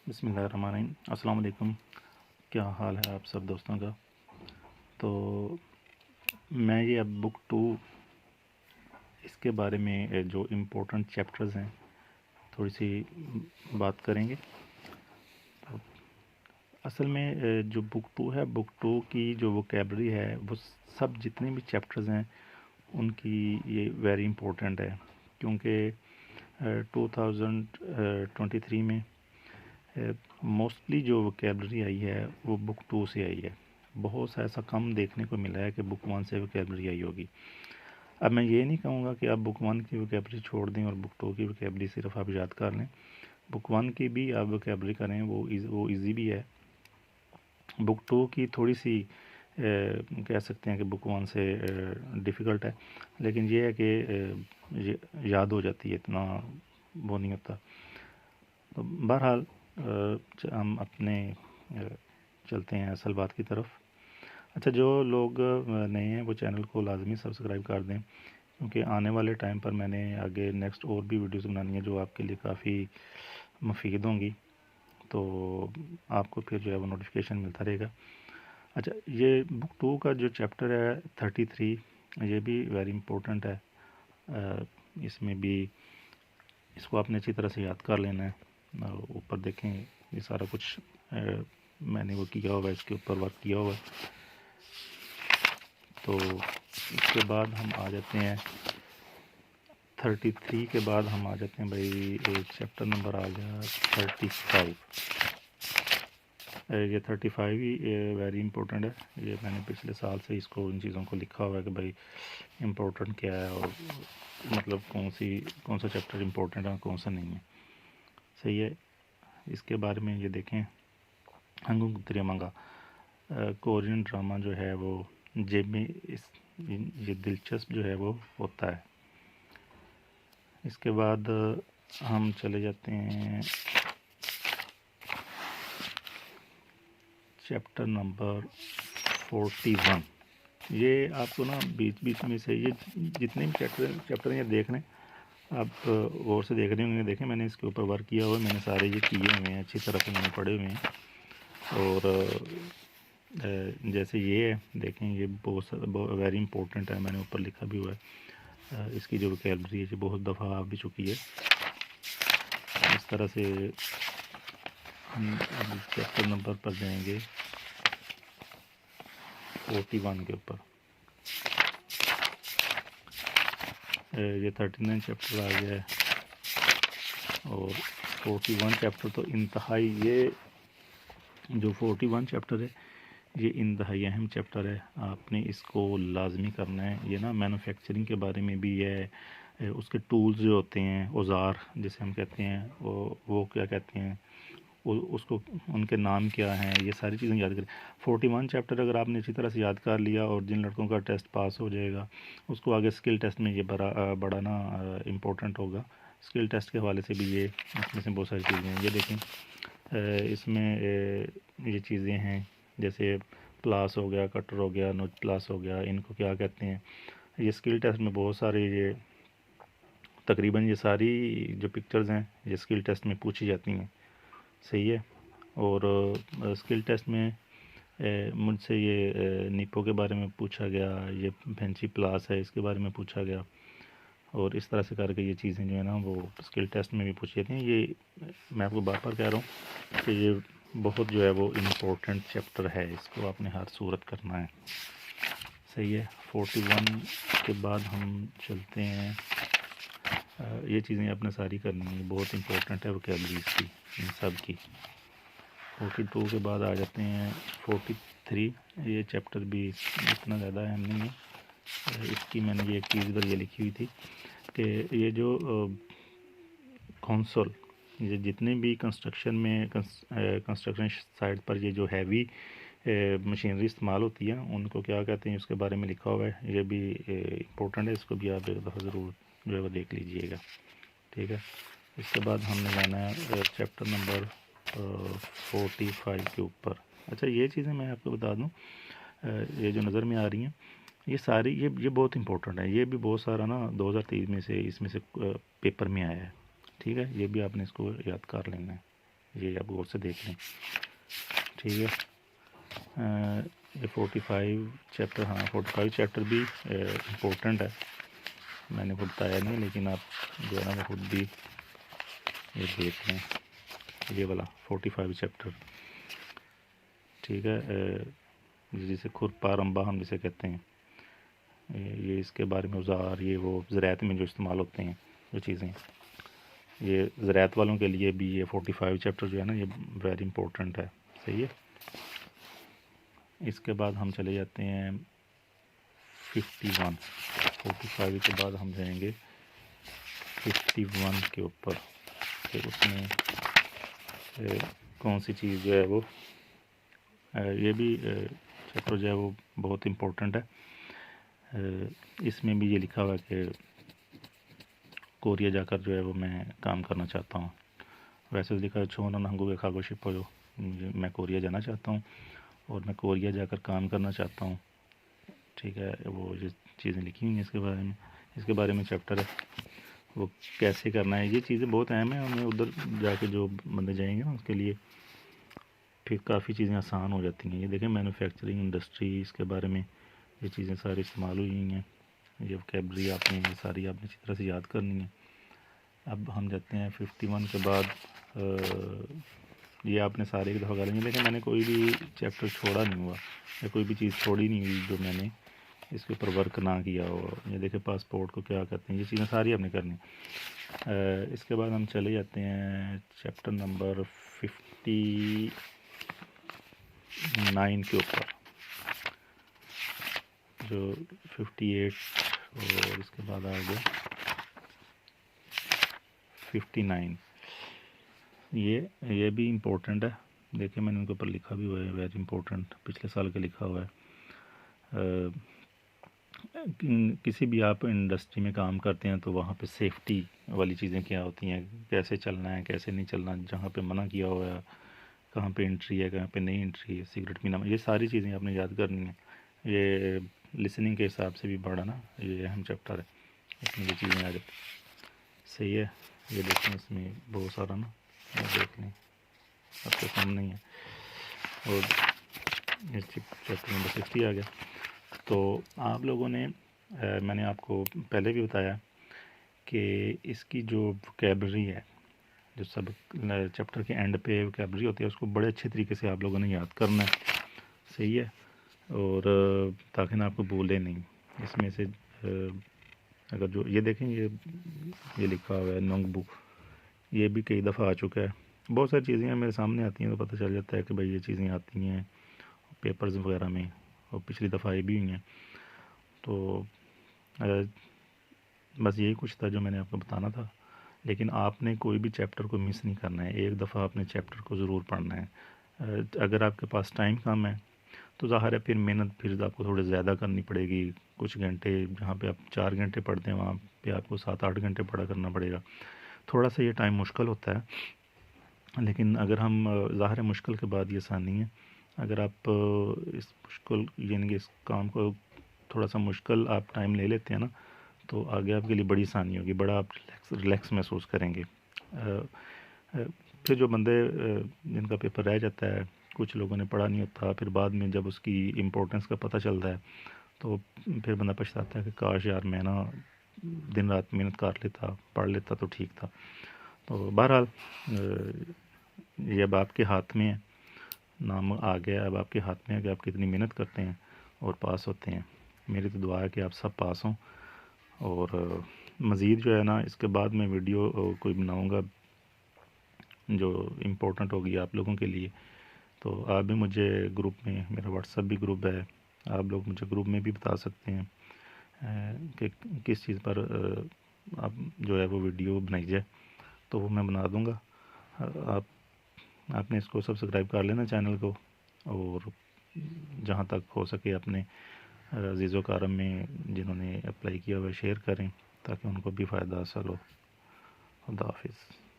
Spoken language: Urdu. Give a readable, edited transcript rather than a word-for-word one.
بسم اللہ الرحمن الرحیم۔ السلام علیکم، کیا حال ہے آپ سب دوستوں کا؟ تو میں یہ اب بک 2 اس کے بارے میں جو امپورٹنٹ چیپٹرز ہیں تھوڑی سی بات کریں گے۔ اصل میں جو بک 2 ہے، بک 2 کی جو ووکیبلری ہے وہ سب جتنے بھی چیپٹرز ہیں ان کی یہ ویری امپورٹنٹ ہے، کیونکہ 2023 میں موسٹلی جو ووکیبلری آئی ہے وہ بک 2 سے آئی ہے۔ بہت سا ایسا کم دیکھنے کو ملا ہے کہ بک 1 سے ووکیبلری آئی ہوگی۔ اب میں یہ نہیں کہوں گا کہ آپ بک 1 کی ووکیبلری چھوڑ دیں اور بک 2 کی ووکیبلری صرف آپ یاد کر لیں۔ بک 1 کی بھی آپ ووکیبلری کریں، وہ ایزی بھی ہے۔ بک 2 کی تھوڑی سی کہہ سکتے ہیں کہ بک 1 سے ڈیفیکلٹ ہے، لیکن یہ ہے کہ یاد ہو جاتی ہے، اتنا وہ نہیں ہوتا۔ تو بہرحال ہم اپنے چلتے ہیں اصل بات کی طرف۔ اچھا، جو لوگ نئے ہیں وہ چینل کو لازمی سبسکرائب کر دیں، کیونکہ آنے والے ٹائم پر میں نے آگے نیکسٹ اور بھی ویڈیوز بنانی ہیں جو آپ کے لیے کافی مفید ہوں گی، تو آپ کو پھر جو ہے وہ نوٹیفیکیشن ملتا رہے گا۔ اچھا، یہ بک 2 کا جو چیپٹر ہے 33، یہ بھی ویری امپورٹنٹ ہے۔ اس میں بھی اس کو آپ نے اچھی طرح سے یاد کر لینا ہے۔ اوپر دیکھیں، یہ سارا کچھ میں نے وہ کیا ہوا ہے، اس کے اوپر ورک کیا ہوا ہے۔ تو اس کے بعد ہم آ جاتے ہیں 33 کے بعد ہم آ جاتے ہیں بھائی، چیپٹر نمبر آ گیا 35۔ یہ 35 ہی ویری امپورٹنٹ ہے۔ یہ میں نے پچھلے سال سے اس کو ان چیزوں کو لکھا ہوا ہے کہ بھائی امپورٹنٹ کیا ہے، اور مطلب کون سا چیپٹر امپورٹنٹ ہے اور کون سا نہیں ہے۔ صحیح ہے، اس کے بارے میں یہ دیکھیں۔ ہنگو گتری منگا کورین ڈرامہ جو ہے وہ جیب میں یہ دلچسپ جو ہے وہ ہوتا ہے۔ اس کے بعد ہم چلے جاتے ہیں چیپٹر نمبر 41۔ یہ آپ کو نا بیچ میں سے یہ جتنے بھی چیپٹر یہ دیکھ لیں، آپ غور سے دیکھ رہے ہوں گے۔ دیکھیں، میں نے اس کے اوپر ورک کیا ہوا ہے، میں نے سارے یہ کیے ہوئے ہیں، اچھی طرح سے میں نے پڑھے ہوئے ہیں۔ اور جیسے یہ ہے، دیکھیں یہ بہت ویری امپورٹنٹ ہے، میں نے اوپر لکھا بھی ہوا ہے۔ اس کی جو ووکیبلری ہے یہ بہت دفعہ آ بھی چکی ہے۔ اس طرح سے ہم اب چیپٹر نمبر پر جائیں گے 41 کے اوپر۔ یہ 39 چیپٹر آ گیا ہے، اور 41 چیپٹر تو انتہائی، یہ جو 41 چیپٹر ہے یہ انتہائی اہم چیپٹر ہے۔ آپ نے اس کو لازمی کرنا ہے۔ یہ نا مینوفیکچرنگ کے بارے میں بھی ہے، اس کے ٹولز جو ہوتے ہیں، اوزار جسے ہم کہتے ہیں، وہ کیا کہتے ہیں، اس کو ان کے نام کیا ہیں، یہ ساری چیزیں یاد کریں۔ 41 چیپٹر اگر آپ نے اچھی طرح سے یاد کر لیا، اور جن لڑکوں کا ٹیسٹ پاس ہو جائے گا اس کو آگے اسکل ٹیسٹ میں یہ بڑا نا امپورٹنٹ ہوگا۔ اسکل ٹیسٹ کے حوالے سے بھی یہ اس میں سے بہت ساری چیزیں ہیں۔ یہ دیکھیں، اس میں یہ چیزیں ہیں جیسے پلاس ہو گیا، کٹر ہو گیا، نوچ پلاس ہو گیا، ان کو کیا کہتے ہیں۔ یہ اسکل ٹیسٹ میں بہت سارے، یہ تقریباً یہ ساری جو پکچرز ہیں یہ اسکل ٹیسٹ میں پوچھی جاتی ہیں۔ صحیح ہے۔ اور اسکل ٹیسٹ میں مجھ سے یہ نیپو کے بارے میں پوچھا گیا، یہ بھینچی پلاس ہے اس کے بارے میں پوچھا گیا، اور اس طرح سے کر کے یہ چیزیں جو ہے نا وہ اسکل ٹیسٹ میں بھی پوچھی جاتی ہیں۔ یہ میں آپ کو بار بار کہہ رہا ہوں کہ یہ بہت جو ہے وہ امپورٹنٹ چیپٹر ہے، اس کو آپ نے ہر صورت کرنا ہے۔ صحیح ہے۔ 41 کے بعد ہم چلتے ہیں، یہ چیزیں آپ نے ساری کرنی ہیں، بہت امپورٹنٹ ہے ووکیبلریز کی، ان سب کی۔ 42 کے بعد آ جاتے ہیں 43۔ یہ چیپٹر بھی اتنا زیادہ اہم نہیں ہے، اس کی میں نے یہ ایک چیز ادھر یہ لکھی ہوئی تھی کہ یہ جو کونسول، یہ جتنے بھی کنسٹرکشن سائٹ پر یہ جو ہیوی مشینری استعمال ہوتی ہے ان کو کیا کہتے ہیں، اس کے بارے میں لکھا ہوا ہے۔ یہ بھی امپورٹنٹ ہے، اس کو بھی آپ ایک دفعہ ضرور جو ہے وہ دیکھ لیجئے گا، ٹھیک ہے۔ اس کے بعد ہم نے جانا ہے چیپٹر نمبر 45 کے اوپر۔ اچھا، یہ چیزیں میں آپ کو بتا دوں، یہ جو نظر میں آ رہی ہیں یہ ساری، یہ بہت امپورٹنٹ ہے۔ یہ بھی بہت سارا نا 2023 میں سے اس میں سے پیپر میں آیا ہے، ٹھیک ہے۔ یہ بھی آپ نے اس کو یاد کر لینا ہے۔ یہ آپ غور سے دیکھ لیں، ٹھیک ہے۔ یہ 45 چیپٹر، ہاں 45 چیپٹر بھی امپورٹنٹ ہے، میں نے خود بتایا نہیں، لیکن آپ جو ہے نا وہ خود بھی یہ دیکھ لیں، یہ والا 45 چیپٹر، ٹھیک ہے۔ جسے کھر پارمبا ہم جسے کہتے ہیں، یہ اس کے بارے میں اوزار، یہ وہ زراعت میں جو استعمال ہوتے ہیں جو چیزیں، یہ زراعت والوں کے لیے بھی یہ 45 چیپٹر جو ہے نا یہ ویری امپورٹنٹ ہے، صحیح ہے۔ اس کے بعد ہم چلے جاتے ہیں 51، 45 کے بعد ہم جائیں گے 51 کے اوپر، کہ اس میں کون سی چیز جو ہے وہ، یہ بھی چیپٹر جو ہے وہ بہت امپورٹنٹ ہے۔ اس میں بھی یہ لکھا ہوا ہے کہ کوریا جا کر جو ہے وہ میں کام کرنا چاہتا ہوں، ویسے لکھا ہے چھونا نہنگو کے کھاگو شپ جو میں کوریا جانا چاہتا ہوں اور میں کوریا جا کر کام کرنا چاہتا ہوں، ٹھیک ہے۔ وہ جو چیزیں لکھی ہوئی ہیں اس کے بارے میں چیپٹر ہے، وہ کیسے کرنا ہے، یہ چیزیں بہت اہم ہیں، ہمیں ادھر جا کے جو بندے جائیں گے نا اس کے لیے پھر کافی چیزیں آسان ہو جاتی ہیں۔ یہ دیکھیں مینوفیکچرنگ انڈسٹری، اس کے بارے میں یہ چیزیں ساری استعمال ہوئی ہیں، یہ وکیبلری آپ نے یہ ساری آپ نے اچھی طرح سے یاد کرنی ہے۔ اب ہم جاتے ہیں 51 کے بعد، یہ آپ نے سارے ایک دفعہ کر لیں گے، لیکن میں نے کوئی بھی چیپٹر چھوڑا نہیں ہوا یا کوئی بھی چیز چھوڑی نہیں ہوئی جو میں نے اس کے اوپر ورک نہ کیا ہو۔ یہ دیکھیں پاسپورٹ کو کیا کرتے ہیں، یہ چیزیں ساری آپ نے کرنی۔ اس کے بعد ہم چلے جاتے ہیں چیپٹر نمبر 59 کے اوپر، جو 58 اور اس کے بعد آ گیا 59، یہ بھی امپورٹنٹ ہے، دیکھیں میں نے ان کے اوپر لکھا بھی ہوا ہے، ویری امپورٹنٹ، پچھلے سال کا لکھا ہوا ہے۔ کسی بھی آپ انڈسٹری میں کام کرتے ہیں تو وہاں پہ سیفٹی والی چیزیں کیا ہوتی ہیں، کیسے چلنا ہے کیسے نہیں چلنا، جہاں پہ منع کیا ہوا ہے کہاں پہ انٹری ہے کہاں پہ نہیں انٹری ہے، سگریٹ پینا، یہ ساری چیزیں آپ نے یاد کرنی ہیں۔ یہ لسننگ کے حساب سے بھی پڑھا نا، یہ اہم چیپٹر ہے، اس میں یہ چیزیں آ جاتی، صحیح ہے۔ یہ دیکھیں اس میں بہت سارا نا، یہ دیکھ لیں آپ کے سامنے ہی ہے، اور چیپٹر نمبر 60 آ گیا۔ تو آپ لوگوں نے میں نے آپ کو پہلے بھی بتایا کہ اس کی جو وکیبلری ہے، جو سبق چیپٹر کے اینڈ پہ وکیبلری ہوتی ہے، اس کو بڑے اچھے طریقے سے آپ لوگوں نے یاد کرنا ہے، صحیح ہے، اور تاکہ نہ آپ کو بولے نہیں۔ اس میں سے اگر جو یہ دیکھیں یہ لکھا ہوا ہے نونگ بک، یہ بھی کئی دفعہ آ چکا ہے، بہت ساری چیزیں میرے سامنے آتی ہیں تو پتہ چل جاتا ہے کہ بھائی یہ چیزیں آتی ہیں پیپرز وغیرہ میں، اور پچھلی دفعہ آئی بھی ہوئی ہیں۔ تو بس یہی کچھ تھا جو میں نے آپ کو بتانا تھا، لیکن آپ نے کوئی بھی چیپٹر کو مس نہیں کرنا ہے، ایک دفعہ آپ نے چیپٹر کو ضرور پڑھنا ہے۔ اگر آپ کے پاس ٹائم کم ہے تو ظاہر ہے پھر محنت پھر آپ کو تھوڑے زیادہ کرنی پڑے گی، کچھ گھنٹے جہاں پہ آپ 4 گھنٹے پڑھتے ہیں وہاں پہ آپ کو 7-8 گھنٹے پڑھا کرنا پڑے گا، تھوڑا سا یہ ٹائم مشکل ہوتا ہے، لیکن اگر ہم ظاہر ہے مشکل کے بعد یہ آسانی ہے، اگر آپ اس مشکل یعنی کہ اس کام کو تھوڑا سا مشکل آپ ٹائم لے لیتے ہیں نا تو آگے آپ کے لیے بڑی آسانی ہوگی، بڑا آپ ریلیکس محسوس کریں گے۔ پھر جو بندے جن کا پیپر رہ جاتا ہے، کچھ لوگوں نے پڑھا نہیں ہوتا، پھر بعد میں جب اس کی امپورٹنس کا پتہ چلتا ہے تو پھر بندہ پچھتاتا ہے کہ کاش یار میں نا دن رات محنت کر لیتا پڑھ لیتا تو ٹھیک تھا۔ تو بہرحال یہ اب آپ کے ہاتھ میں ہے، نام آ گیا، اب آپ کے ہاتھ میں ہے کہ آپ کتنی محنت کرتے ہیں اور پاس ہوتے ہیں۔ میری تو دعا ہے کہ آپ سب پاس ہوں، اور مزید جو ہے نا اس کے بعد میں ویڈیو کوئی بناؤں گا جو امپورٹنٹ ہوگی آپ لوگوں کے لیے، تو آپ بھی مجھے گروپ میں، میرا واٹس ایپ بھی گروپ ہے، آپ لوگ مجھے گروپ میں بھی بتا سکتے ہیں کہ کس چیز پر آپ جو ہے وہ ویڈیو بنائی جائے، تو وہ میں بنا دوں گا۔ آپ نے اس کو سبسکرائب کر لینا چینل کو، اور جہاں تک ہو سکے اپنے عزیز و کرام میں جنہوں نے اپلائی کیا ہوا شیئر کریں تاکہ ان کو بھی فائدہ حاصل ہو۔ خدا حافظ۔